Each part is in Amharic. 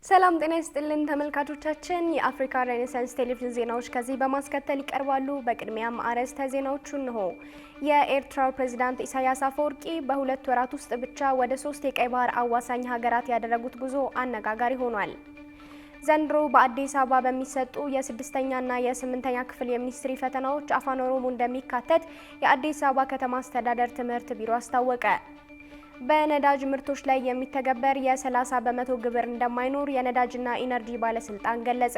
ሰላም ጤና ይስጥልን ተመልካቾቻችን የአፍሪካ ሬኔሳንስ ቴሌቪዥን ዜናዎች ከዚህ በማስከተል ይቀርባሉ። በቅድሚያም አርዕስተ ዜናዎቹን ነው። የኤርትራው ፕሬዝዳንት ኢሳያስ አፈወርቂ በሁለት ወራት ውስጥ ብቻ ወደ 3 የቀይ ባህር አዋሳኝ ሀገራት ያደረጉት ጉዞ አነጋጋሪ ሆኗል። ዘንድሮ በአዲስ አበባ በሚሰጡ የ6ኛና የ8ኛ ክፍል የሚኒስትሪ ፈተናዎች አፋን ኦሮሞ እንደሚካተት የአዲስ አበባ ከተማ አስተዳደር ትምህርት ቢሮ አስታወቀ። በነዳጅ ምርቶች ላይ የሚተገበር የ30 በመቶ ግብር እንደማይኖር የነዳጅና ኢነርጂ ባለስልጣን ገለጸ።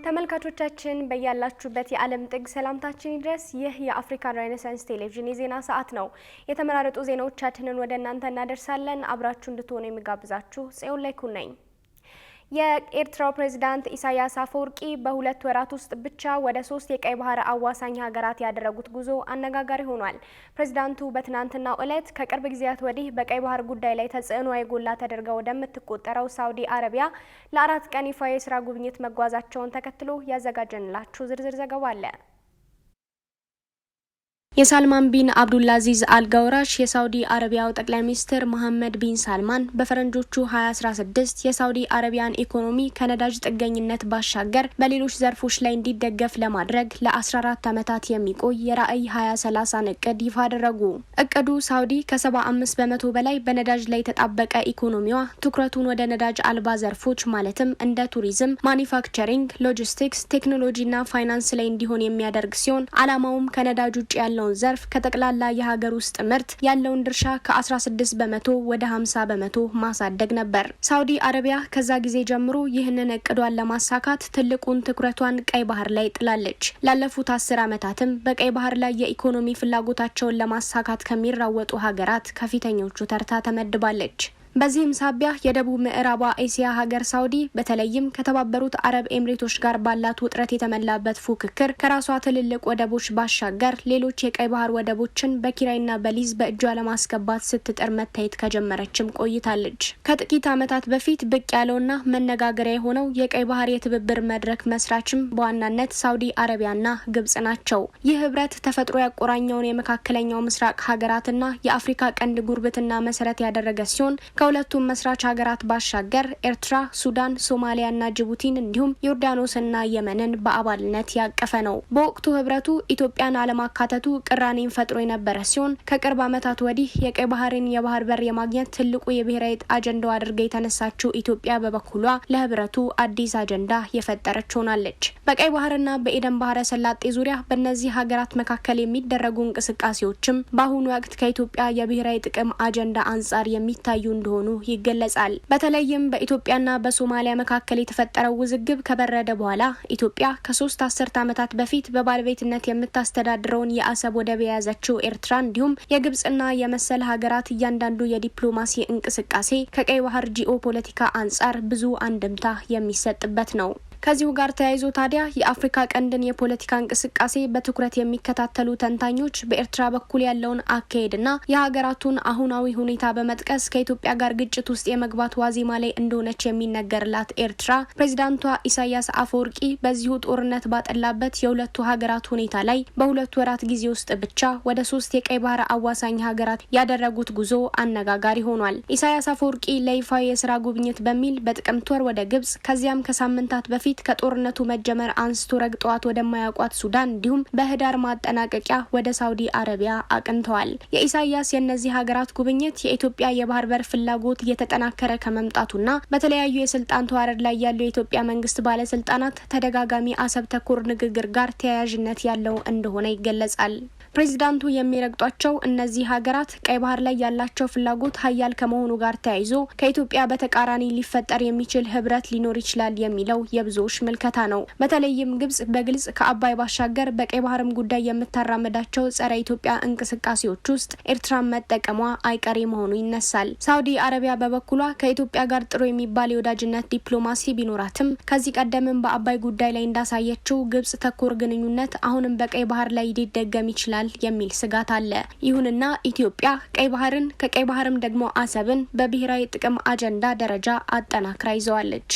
ተመልካቾቻችን በያላችሁበት የዓለም ጥግ ሰላምታችን ይድረስ። ይህ የአፍሪካ ሬኔሳንስ ቴሌቪዥን የዜና ሰዓት ነው። የተመራረጡ ዜናዎቻችንን ወደ እናንተ እናደርሳለን። አብራችሁ እንድትሆኑ የሚጋብዛችሁ ጽዮን ላይኩን ነኝ። የኤርትራው ፕሬዝዳንት ኢሳያስ አፈወርቂ በሁለት ወራት ውስጥ ብቻ ወደ 3 የቀይ ባህር አዋሳኝ ሀገራት ያደረጉት ጉዞ አነጋጋሪ ሆኗል። ፕሬዝዳንቱ በትናንትናው ዕለት ከቅርብ ጊዜያት ወዲህ በቀይ ባህር ጉዳይ ላይ ተጽዕኖ የጎላ ተደርጋ ወደምትቆጠረው ሳውዲ አረቢያ ለ4 ቀን ይፋ የስራ ጉብኝት መጓዛቸውን ተከትሎ ያዘጋጀንላችሁ ዝርዝር ዘገባ አለ። የሳልማን ቢን አብዱልአዚዝ አልጋውራሽ የሳውዲ አረቢያው ጠቅላይ ሚኒስትር መሐመድ ቢን ሳልማን በፈረንጆቹ 2016 የሳውዲ አረቢያን ኢኮኖሚ ከነዳጅ ጥገኝነት ባሻገር በሌሎች ዘርፎች ላይ እንዲደገፍ ለማድረግ ለ14 ዓመታት የሚቆይ የራዕይ 2030 እቅድ ይፋ አደረጉ። እቅዱ ሳውዲ ከ75 በመቶ በላይ በነዳጅ ላይ የተጣበቀ ኢኮኖሚዋ ትኩረቱን ወደ ነዳጅ አልባ ዘርፎች ማለትም እንደ ቱሪዝም፣ ማኒፋክቸሪንግ፣ ሎጂስቲክስ፣ ቴክኖሎጂና ፋይናንስ ላይ እንዲሆን የሚያደርግ ሲሆን ዓላማውም ከነዳጅ ውጭ ያለው ዘርፍ ከጠቅላላ የሀገር ውስጥ ምርት ያለውን ድርሻ ከ16 በመቶ ወደ 50 በመቶ ማሳደግ ነበር። ሳውዲ አረቢያ ከዛ ጊዜ ጀምሮ ይህንን እቅዷን ለማሳካት ትልቁን ትኩረቷን ቀይ ባህር ላይ ጥላለች። ላለፉት 10 ዓመታትም በቀይ ባህር ላይ የኢኮኖሚ ፍላጎታቸውን ለማሳካት ከሚራወጡ ሀገራት ከፊተኞቹ ተርታ ተመድባለች። በዚህም ሳቢያ የደቡብ ምዕራብ እስያ ሀገር ሳውዲ በተለይም ከተባበሩት አረብ ኤምሬቶች ጋር ባላት ውጥረት የተመላበት ፉክክር ከራሷ ትልልቅ ወደቦች ባሻገር ሌሎች የቀይ ባህር ወደቦችን በኪራይና በሊዝ በእጇ ለማስገባት ስትጥር መታየት ከጀመረችም ቆይታለች። ከጥቂት ዓመታት በፊት ብቅ ያለውና መነጋገሪያ የሆነው የቀይ ባህር የትብብር መድረክ መስራችም በዋናነት ሳውዲ አረቢያና ግብጽ ናቸው። ይህ ህብረት ተፈጥሮ ያቆራኘውን የመካከለኛው ምስራቅ ሀገራትና የአፍሪካ ቀንድ ጉርብትና መሰረት ያደረገ ሲሆን ከሁለቱም መስራች ሀገራት ባሻገር ኤርትራ፣ ሱዳን፣ ሶማሊያና ጅቡቲን እንዲሁም ዮርዳኖስና የመንን በአባልነት ያቀፈ ነው። በወቅቱ ህብረቱ ኢትዮጵያን አለማካተቱ ቅራኔን ፈጥሮ የነበረ ሲሆን ከቅርብ ዓመታት ወዲህ የቀይ ባህርን የባህር በር የማግኘት ትልቁ የብሔራዊ አጀንዳው አድርጋ የተነሳችው ኢትዮጵያ በበኩሏ ለህብረቱ አዲስ አጀንዳ የፈጠረች ሆናለች። በቀይ ባህርና በኤደን ባህረ ሰላጤ ዙሪያ በእነዚህ ሀገራት መካከል የሚደረጉ እንቅስቃሴዎችም በአሁኑ ወቅት ከኢትዮጵያ የብሔራዊ ጥቅም አጀንዳ አንጻር የሚታዩ ሆኑ ይገለጻል። በተለይም በኢትዮጵያና በሶማሊያ መካከል የተፈጠረው ውዝግብ ከበረደ በኋላ ኢትዮጵያ ከ3 አስርት ዓመታት በፊት በባለቤትነት የምታስተዳድረውን የአሰብ ወደብ የያዘችው ኤርትራ እንዲሁም የግብጽና የመሰል ሀገራት እያንዳንዱ የዲፕሎማሲ እንቅስቃሴ ከቀይ ባህር ጂኦ ፖለቲካ አንጻር ብዙ አንድምታ የሚሰጥበት ነው። ከዚሁ ጋር ተያይዞ ታዲያ የአፍሪካ ቀንድን የፖለቲካ እንቅስቃሴ በትኩረት የሚከታተሉ ተንታኞች በኤርትራ በኩል ያለውን አካሄድና የሀገራቱን አሁናዊ ሁኔታ በመጥቀስ ከኢትዮጵያ ጋር ግጭት ውስጥ የመግባት ዋዜማ ላይ እንደሆነች የሚነገርላት ኤርትራ ፕሬዝዳንቷ ኢሳያስ አፈወርቂ በዚሁ ጦርነት ባጠላበት የሁለቱ ሀገራት ሁኔታ ላይ በሁለት ወራት ጊዜ ውስጥ ብቻ ወደ 3 የቀይ ባህር አዋሳኝ ሀገራት ያደረጉት ጉዞ አነጋጋሪ ሆኗል። ኢሳያስ አፈወርቂ ለይፋ የስራ ጉብኝት በሚል በጥቅምት ወር ወደ ግብጽ ከዚያም ከሳምንታት በፊት ከጦርነቱ መጀመር አንስቶ ረግጧት ወደማያውቋት ሱዳን እንዲሁም በህዳር ማጠናቀቂያ ወደ ሳውዲ አረቢያ አቅንተዋል። የኢሳያስ የእነዚህ ሀገራት ጉብኝት የኢትዮጵያ የባህር በር ፍላጎት እየተጠናከረ ከመምጣቱና በተለያዩ የስልጣን ተዋረድ ላይ ያሉ የኢትዮጵያ መንግስት ባለስልጣናት ተደጋጋሚ አሰብ ተኮር ንግግር ጋር ተያያዥነት ያለው እንደሆነ ይገለጻል። ፕሬዚዳንቱ የሚረግጧቸው እነዚህ ሀገራት ቀይ ባህር ላይ ያላቸው ፍላጎት ሀያል ከመሆኑ ጋር ተያይዞ ከኢትዮጵያ በተቃራኒ ሊፈጠር የሚችል ህብረት ሊኖር ይችላል የሚለው የብዙዎች ምልከታ ነው። በተለይም ግብጽ በግልጽ ከአባይ ባሻገር በቀይ ባህርም ጉዳይ የምታራመዳቸው ጸረ ኢትዮጵያ እንቅስቃሴዎች ውስጥ ኤርትራን መጠቀሟ አይቀሬ መሆኑ ይነሳል። ሳውዲ አረቢያ በበኩሏ ከኢትዮጵያ ጋር ጥሩ የሚባል የወዳጅነት ዲፕሎማሲ ቢኖራትም ከዚህ ቀደምም በአባይ ጉዳይ ላይ እንዳሳየችው ግብጽ ተኮር ግንኙነት አሁንም በቀይ ባህር ላይ ሊደገም ይችላል ይችላል የሚል ስጋት አለ። ይሁንና ኢትዮጵያ ቀይ ባህርን ከቀይ ባህርም ደግሞ አሰብን በብሔራዊ ጥቅም አጀንዳ ደረጃ አጠናክራ ይዘዋለች።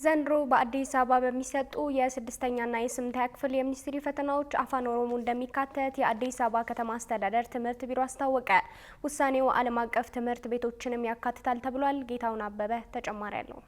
ዘንድሮ በአዲስ አበባ በሚሰጡ የ6ኛና የ8ኛ ክፍል የሚኒስትሪ ፈተናዎች አፋን ኦሮሞ እንደሚካተት የአዲስ አበባ ከተማ አስተዳደር ትምህርት ቢሮ አስታወቀ። ውሳኔው ዓለም አቀፍ ትምህርት ቤቶችንም ያካትታል ተብሏል። ጌታውን አበበ ተጨማሪ አለው።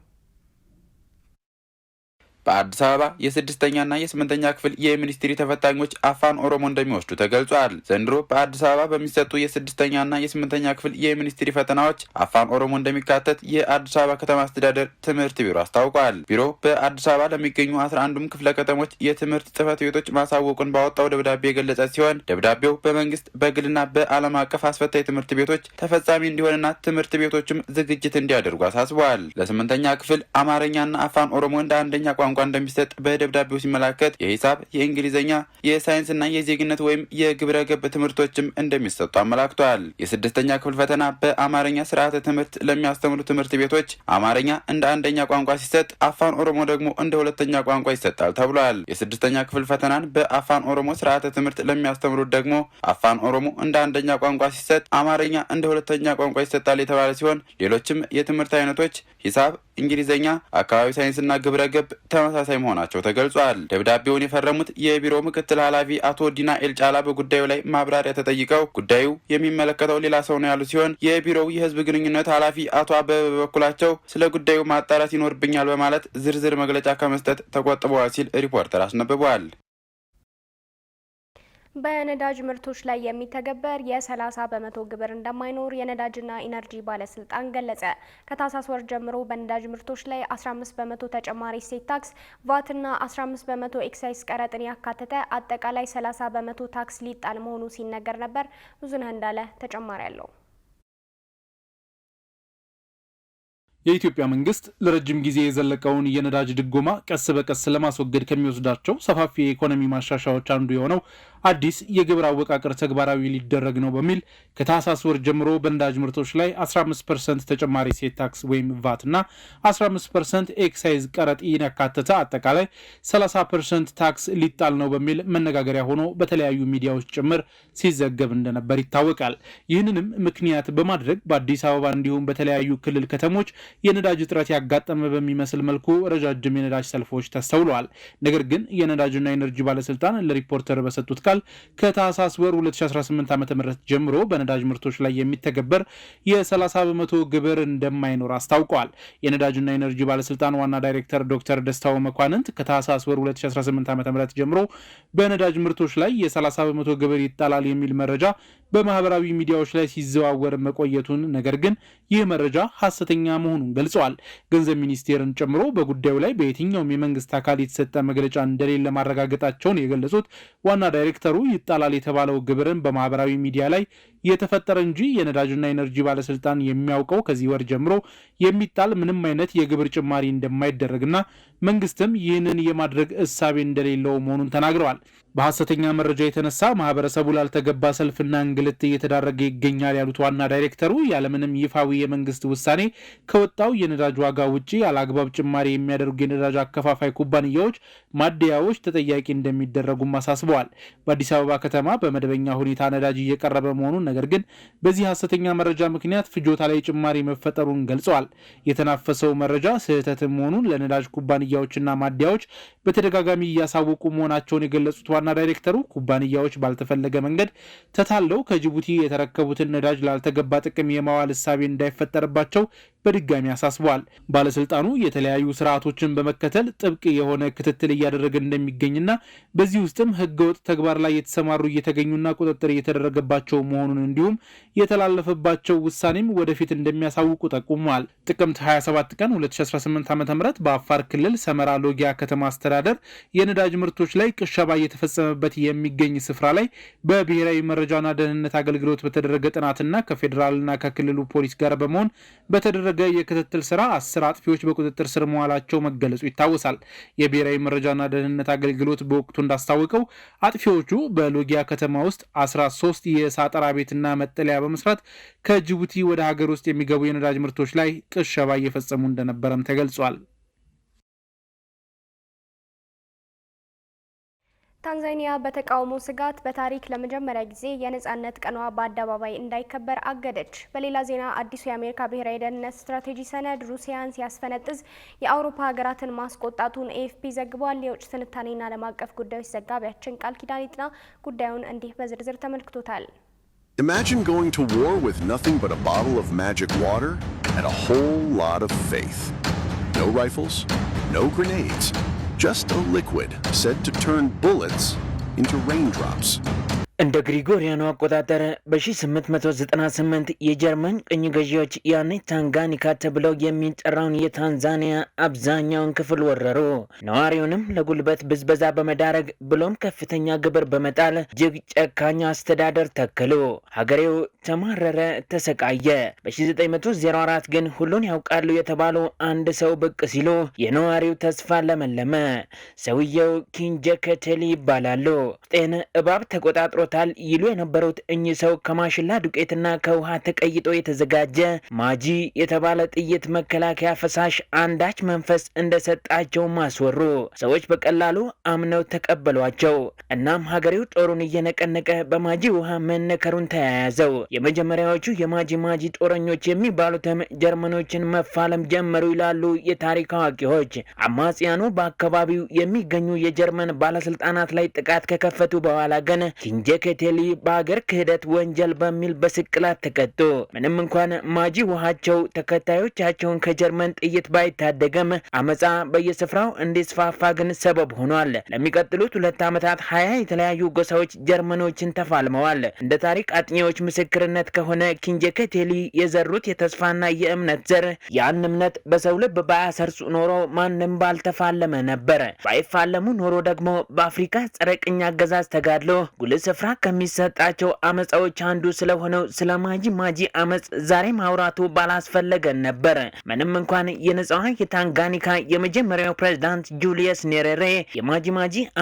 በአዲስ አበባ የ6ኛና የ8ኛ ክፍል የሚኒስትሪ ተፈታኞች አፋን ኦሮሞ እንደሚወስዱ ተገልጿል። ዘንድሮ በአዲስ አበባ በሚሰጡ የ6ኛና የ8ኛ ክፍል የሚኒስትሪ ፈተናዎች አፋን ኦሮሞ እንደሚካተት የአዲስ አበባ ከተማ አስተዳደር ትምህርት ቢሮ አስታውቋል። ቢሮ በአዲስ አበባ ለሚገኙ 11ዱም ክፍለ ከተሞች የትምህርት ጽሕፈት ቤቶች ማሳወቁን ባወጣው ደብዳቤ የገለጸ ሲሆን ደብዳቤው በመንግስት በግልና በዓለም አቀፍ አስፈታኝ ትምህርት ቤቶች ተፈጻሚ እንዲሆንና ትምህርት ቤቶችም ዝግጅት እንዲያደርጉ አሳስበዋል። ለ8ኛ ክፍል አማርኛና አፋን ኦሮሞ እንደ አንደኛ ቋንቋ እንደሚሰጥ በደብዳቤው ሲመላከት የሂሳብ፣ የእንግሊዝኛ፣ የሳይንስና የዜግነት ወይም የግብረ ገብ ትምህርቶችም እንደሚሰጡ አመላክቷል። የ6ኛ ክፍል ፈተና በአማርኛ ስርዓተ ትምህርት ለሚያስተምሩ ትምህርት ቤቶች አማርኛ እንደ አንደኛ ቋንቋ ሲሰጥ፣ አፋን ኦሮሞ ደግሞ እንደ ሁለተኛ ቋንቋ ይሰጣል ተብሏል። የ6ኛ ክፍል ፈተናን በአፋን ኦሮሞ ስርዓተ ትምህርት ለሚያስተምሩት ደግሞ አፋን ኦሮሞ እንደ አንደኛ ቋንቋ ሲሰጥ፣ አማርኛ እንደ ሁለተኛ ቋንቋ ይሰጣል የተባለ ሲሆን ሌሎችም የትምህርት አይነቶች ሂሳብ፣ እንግሊዝኛ፣ አካባቢ ሳይንስና ግብረ ገብ ተመሳሳይ መሆናቸው ተገልጿል። ደብዳቤውን የፈረሙት የቢሮ ምክትል ኃላፊ አቶ ዲና ኤልጫላ በጉዳዩ ላይ ማብራሪያ ተጠይቀው ጉዳዩ የሚመለከተው ሌላ ሰው ነው ያሉ ሲሆን የቢሮው የሕዝብ ግንኙነት ኃላፊ አቶ አበበ በበኩላቸው ስለ ጉዳዩ ማጣራት ይኖርብኛል በማለት ዝርዝር መግለጫ ከመስጠት ተቆጥበዋል ሲል ሪፖርተር አስነብበዋል። በነዳጅ ምርቶች ላይ የሚተገበር የ30 በመቶ ግብር እንደማይኖር የነዳጅና ኢነርጂ ባለስልጣን ገለጸ። ከታህሳስ ወር ጀምሮ በነዳጅ ምርቶች ላይ 15 በመቶ ተጨማሪ እሴት ታክስ፣ ቫትና 15 በመቶ ኤክሳይዝ ቀረጥን ያካተተ አጠቃላይ 30 በመቶ ታክስ ሊጣል መሆኑ ሲነገር ነበር። ብዙነህ እንዳለ ተጨማሪ አለው። የኢትዮጵያ መንግስት ለረጅም ጊዜ የዘለቀውን የነዳጅ ድጎማ ቀስ በቀስ ለማስወገድ ከሚወስዳቸው ሰፋፊ የኢኮኖሚ ማሻሻያዎች አንዱ የሆነው አዲስ የግብር አወቃቀር ተግባራዊ ሊደረግ ነው በሚል ከታህሳስ ወር ጀምሮ በነዳጅ ምርቶች ላይ 15% ተጨማሪ እሴት ታክስ ወይም ቫት እና 15% ኤክሳይዝ ቀረጥን ያካተተ አጠቃላይ 30% ታክስ ሊጣል ነው በሚል መነጋገሪያ ሆኖ በተለያዩ ሚዲያዎች ጭምር ሲዘገብ እንደነበር ይታወቃል። ይህንንም ምክንያት በማድረግ በአዲስ አበባ እንዲሁም በተለያዩ ክልል ከተሞች የነዳጅ እጥረት ያጋጠመ በሚመስል መልኩ ረጃጅም የነዳጅ ሰልፎች ተስተውለዋል። ነገር ግን የነዳጅና ኢነርጂ ባለስልጣን ለሪፖርተር በሰጡት ቃል ከታህሳስ ወር 2018 ዓ.ም ጀምሮ በነዳጅ ምርቶች ላይ የሚተገበር የ30 በመቶ ግብር እንደማይኖር አስታውቀዋል። የነዳጅና ኢነርጂ ባለስልጣን ዋና ዳይሬክተር ዶክተር ደስታው መኳንንት ከታህሳስ ወር 2018 ዓ.ም ጀምሮ በነዳጅ ምርቶች ላይ የ30 በመቶ ግብር ይጣላል የሚል መረጃ በማህበራዊ ሚዲያዎች ላይ ሲዘዋወር መቆየቱን፣ ነገር ግን ይህ መረጃ ሐሰተኛ መሆኑን ገልጸዋል። ገንዘብ ሚኒስቴርን ጨምሮ በጉዳዩ ላይ በየትኛውም የመንግስት አካል የተሰጠ መግለጫ እንደሌለ ማረጋገጣቸውን የገለጹት ዋና ዳይሬክተሩ ይጣላል የተባለው ግብርን በማህበራዊ ሚዲያ ላይ የተፈጠረ እንጂ የነዳጅና ኢነርጂ ባለስልጣን የሚያውቀው ከዚህ ወር ጀምሮ የሚጣል ምንም አይነት የግብር ጭማሪ እንደማይደረግና መንግስትም ይህንን የማድረግ እሳቤ እንደሌለው መሆኑን ተናግረዋል። በሐሰተኛ መረጃ የተነሳ ማህበረሰቡ ላልተገባ ሰልፍና እንግልት እየተዳረገ ይገኛል ያሉት ዋና ዳይሬክተሩ ያለምንም ይፋዊ የመንግስት ውሳኔ ከወጣው የነዳጅ ዋጋ ውጪ ያለአግባብ ጭማሪ የሚያደርጉ የነዳጅ አከፋፋይ ኩባንያዎች፣ ማደያዎች ተጠያቂ እንደሚደረጉም አሳስበዋል። በአዲስ አበባ ከተማ በመደበኛ ሁኔታ ነዳጅ እየቀረበ መሆኑን፣ ነገር ግን በዚህ ሐሰተኛ መረጃ ምክንያት ፍጆታ ላይ ጭማሪ መፈጠሩን ገልጸዋል። የተናፈሰው መረጃ ስህተት መሆኑን ለነዳጅ ኩባንያዎችና ማደያዎች በተደጋጋሚ እያሳወቁ መሆናቸውን የገለጹት ዋና ዳይሬክተሩ ኩባንያዎች ባልተፈለገ መንገድ ተታለው ከጅቡቲ የተረከቡትን ነዳጅ ላልተገባ ጥቅም የማዋል እሳቤ እንዳይፈጠርባቸው በድጋሚ አሳስበዋል። ባለስልጣኑ የተለያዩ ስርዓቶችን በመከተል ጥብቅ የሆነ ክትትል እያደረገ እንደሚገኝና በዚህ ውስጥም ህገወጥ ተግባር ላይ የተሰማሩ እየተገኙና ቁጥጥር እየተደረገባቸው መሆኑን እንዲሁም የተላለፈባቸው ውሳኔም ወደፊት እንደሚያሳውቁ ጠቁመዋል። ጥቅምት 27 ቀን 2018 ዓ.ም በአፋር ክልል ሰመራ ሎጊያ ከተማ አስተዳደር የነዳጅ ምርቶች ላይ ቅሸባ እየተፈጸመበት የሚገኝ ስፍራ ላይ በብሔራዊ መረጃና ደህንነት አገልግሎት በተደረገ ጥናትና ከፌዴራልና ከክልሉ ፖሊስ ጋር በመሆን በተደረገ የክትትል ስራ 10 አጥፊዎች በቁጥጥር ስር መዋላቸው መገለጹ ይታወሳል። የብሔራዊ መረጃና ደህንነት አገልግሎት በወቅቱ እንዳስታወቀው አጥፊዎቹ በሎጊያ ከተማ ውስጥ 13 የሳጠራ ቤትና መጠለያ በመስራት ከጅቡቲ ወደ ሀገር ውስጥ የሚገቡ የነዳጅ ምርቶች ላይ ቅሸባ እየፈጸሙ እንደነበረም ተገልጿል። ታንዛኒያ በተቃውሞ ስጋት በታሪክ ለመጀመሪያ ጊዜ የነጻነት ቀኗ በአደባባይ እንዳይከበር አገደች። በሌላ ዜና አዲሱ የአሜሪካ ብሔራዊ ደህንነት ስትራቴጂ ሰነድ ሩሲያን ሲያስፈነጥዝ የአውሮፓ ሀገራትን ማስቆጣቱን ኤኤፍፒ ዘግቧል። የውጭ ትንታኔና ዓለም አቀፍ ጉዳዮች ዘጋቢያችን ቃል ኪዳን ይጥና ጉዳዩን እንዲህ በዝርዝር ተመልክቶታል። Imagine going to war with nothing but a bottle of magic water and a whole lot of faith. No rifles, no grenades. Just a liquid said to turn bullets into raindrops. እንደ ግሪጎሪያኑ አቆጣጠር በ1898 የጀርመን ቅኝ ገዢዎች ያኔ ታንጋኒካ ተብለው የሚጠራውን የታንዛኒያ አብዛኛውን ክፍል ወረሩ። ነዋሪውንም ለጉልበት ብዝበዛ በመዳረግ ብሎም ከፍተኛ ግብር በመጣል እጅግ ጨካኝ አስተዳደር ተከሉ። ሀገሬው ተማረረ፣ ተሰቃየ። በ1904 ግን ሁሉን ያውቃሉ የተባሉ አንድ ሰው ብቅ ሲሉ የነዋሪው ተስፋ ለመለመ። ሰውየው ኪንጀከቴሊ ይባላሉ። ጤን እባብ ተቆጣጥሮ ይሉ የነበሩት እኚህ ሰው ከማሽላ ዱቄትና ከውሃ ተቀይጦ የተዘጋጀ ማጂ የተባለ ጥይት መከላከያ ፈሳሽ አንዳች መንፈስ እንደሰጣቸው ማስወሩ። ሰዎች በቀላሉ አምነው ተቀበሏቸው። እናም ሀገሬው ጦሩን እየነቀነቀ በማጂ ውሃ መነከሩን ተያያዘው። የመጀመሪያዎቹ የማጂ ጦረኞች የሚባሉትም ጀርመኖችን መፋለም ጀመሩ ይላሉ የታሪክ አዋቂዎች። አማጽያኑ በአካባቢው የሚገኙ የጀርመን ባለስልጣናት ላይ ጥቃት ከከፈቱ በኋላ ግን ኪንጀከቴሊ በአገር ክህደት ወንጀል በሚል በስቅላት ተቀጡ። ምንም እንኳን ማጂ ውሃቸው ተከታዮቻቸውን ከጀርመን ጥይት ባይታደገም አመጻ በየስፍራው እንዲስፋፋ ግን ሰበብ ሆኗል። ለሚቀጥሉት 2 ዓመታት 20 የተለያዩ ጎሳዎች ጀርመኖችን ተፋልመዋል። እንደ ታሪክ አጥኚዎች ምስክርነት ከሆነ ኪንጀከቴሊ የዘሩት የተስፋና የእምነት ዘር ያን እምነት በሰው ልብ ባያሰርጹ ኖሮ ማንም ባልተፋለመ ነበር። ባይፋለሙ ኖሮ ደግሞ በአፍሪካ ጸረ ቅኝ አገዛዝ ተጋድሎ ጉልህ ስፍራ ከሚሰጣቸው አመጻዎች አንዱ ስለሆነው ስለ ማጂ አመጽ ዛሬ ማውራቱ ባላስፈለገን ነበር። ምንም እንኳን የነጻዋ የታንጋኒካ የመጀመሪያው ፕሬዝዳንት ጁሊየስ ኔሬሬ የማጂ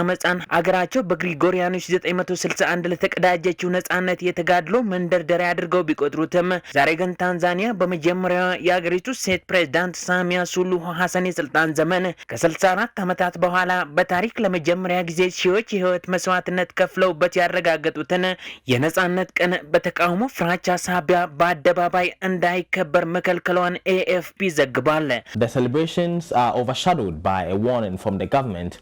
አመጻን አገራቸው በግሪጎሪያኑ 961 ለተቀዳጀችው ነጻነት የተጋድሎ መንደርደሪያ አድርገው ቢቆጥሩትም ዛሬ ግን ታንዛኒያ በመጀመሪያው የአገሪቱ ሴት ፕሬዝዳንት ሳሚያ ሱሉሁ ሐሰን የስልጣን ዘመን ከ64 ዓመታት በኋላ በታሪክ ለመጀመሪያ ጊዜ ሺዎች የህይወት መስዋዕትነት ከፍለውበት ያረጋገጡትን የነጻነት ቀን በተቃውሞ ፍራቻ ሳቢያ በአደባባይ እንዳይከበር መከልከሏን ኤኤፍፒ ዘግቧል። The celebrations are overshadowed by a warning from the government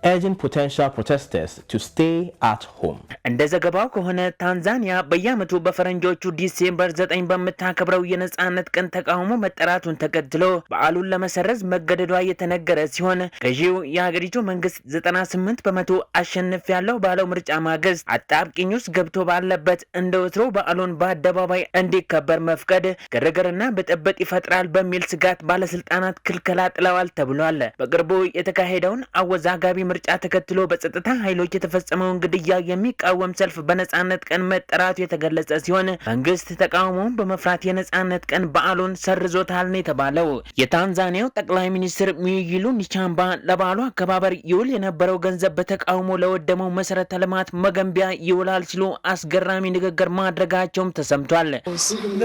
urging potential protesters to stay at home. እንደ ዘገባው ከሆነ ታንዛኒያ በየዓመቱ በፈረንጆቹ ዲሴምበር 9 በምታከብረው የነጻነት ቀን ተቃውሞ መጠራቱን ተከትሎ በዓሉን ለመሰረዝ መገደዷ የተነገረ ሲሆን ገዢው የሀገሪቱ መንግስት 98% አሸንፍ ያለው ባለው ምርጫ ማግስት አጣብቂኝ ውስጥ ገብቶ ባለበት እንደ ወትሮ በዓሉን በአደባባይ እንዲከበር መፍቀድ ግርግርና ብጥብጥ ይፈጥራል በሚል ስጋት ባለስልጣናት ክልከላ ጥለዋል ተብሏል። በቅርቡ የተካሄደውን አወዛጋቢ ምርጫ ተከትሎ በጸጥታ ኃይሎች የተፈጸመውን ግድያ የሚቃወም ሰልፍ በነጻነት ቀን መጠራቱ የተገለጸ ሲሆን መንግስት ተቃውሞውን በመፍራት የነጻነት ቀን በዓሉን ሰርዞታል ነው የተባለው። የታንዛኒያው ጠቅላይ ሚኒስትር ሚዩይሉ ኒቻምባ ለበዓሉ አከባበር ይውል የነበረው ገንዘብ በተቃውሞ ለወደመው መሰረተ ልማት መገንቢያ ይውላል ሲሉ አስገራሚ ንግግር ማድረጋቸውም ተሰምቷል።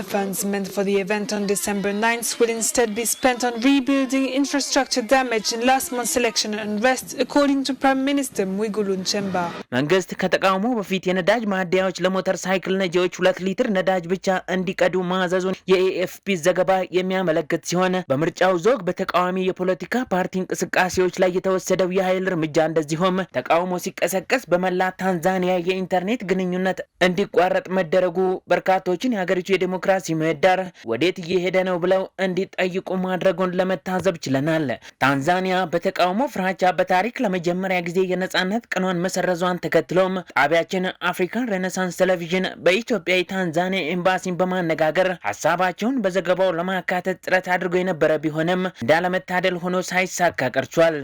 The funds meant for the event on December 9th will instead be spent on rebuilding infrastructure damage in last month's election unrest, according to Prime Minister Mwigulu Nchemba. መንግስት ከተቃውሞ በፊት የነዳጅ ማደያዎች ለሞተር ሳይክል ነጂዎች 2 ሊትር ነዳጅ ብቻ እንዲቀዱ ማዘዙን የኤኤፍፒ ዘገባ የሚያመለክት ሲሆን በምርጫው ዞግ በተቃዋሚ የፖለቲካ ፓርቲ እንቅስቃሴዎች ላይ የተወሰደው የኃይል እርምጃ እንደዚሁም ተቃውሞ ሲቀሰቀስ በመላ ታንዛኒያ የኢንተርኔት ግንኙነት እንዲቋረጥ መደረጉ በርካቶችን የሀገሪቱ የዲሞክራሲ ምህዳር ወዴት እየሄደ ነው ብለው እንዲጠይቁ ማድረጉን ለመታዘብ ችለናል። ታንዛኒያ በተቃውሞ ፍራቻ በታሪክ ለመጀመሪያ ጊዜ የነጻነት ቀኗን መሰረዟን ተከትሎም ጣቢያችን አፍሪካን ሬኔሳንስ ቴሌቪዥን በኢትዮጵያ የታንዛኒያ ኤምባሲን በማነጋገር ሀሳባቸውን በዘገባው ለማካተት ጥረት አድርጎ የነበረ ቢሆንም እንዳለመታደል ሆኖ ሳይሳካ ቀርቷል።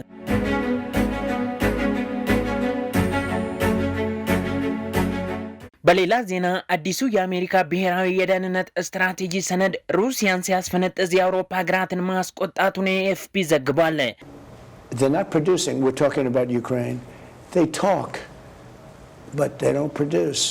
በሌላ ዜና አዲሱ የአሜሪካ ብሔራዊ የደህንነት ስትራቴጂ ሰነድ ሩሲያን ሲያስፈነጥዝ የአውሮፓ ሀገራትን ማስቆጣቱን ኤኤፍፒ ዘግቧል። They're not producing. We're talking about Ukraine. They talk, but they don't produce.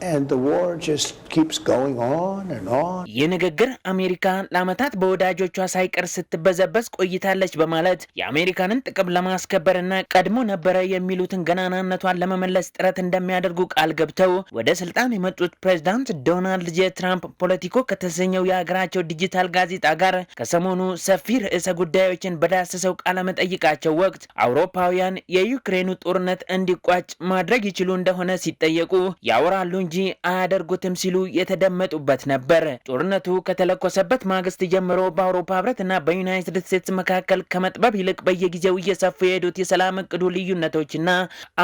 And the war just keeps going on and on. የንግግር አሜሪካ ለዓመታት በወዳጆቿ ሳይቀር ስትበዘበዝ ቆይታለች በማለት የአሜሪካንን ጥቅም ለማስከበርና ቀድሞ ነበረ የሚሉትን ገናናነቷን ለመመለስ ጥረት እንደሚያደርጉ ቃል ገብተው ወደ ስልጣን የመጡት ፕሬዝዳንት ዶናልድ ጄ ትራምፕ ፖለቲኮ ከተሰኘው የሀገራቸው ዲጂታል ጋዜጣ ጋር ከሰሞኑ ሰፊ ርዕሰ ጉዳዮችን በዳሰሰው ቃለ መጠይቃቸው ወቅት አውሮፓውያን የዩክሬኑ ጦርነት እንዲቋጭ ማድረግ ይችሉ እንደሆነ ሲጠየቁ ያወራሉ እንጂ አያደርጉትም ሲሉ የተደመጡበት ነበር። ጦርነቱ ከተለኮሰበት ማግስት ጀምሮ በአውሮፓ ህብረትና በዩናይትድ ስቴትስ መካከል ከመጥበብ ይልቅ በየጊዜው እየሰፉ የሄዱት የሰላም እቅዱ ልዩነቶችና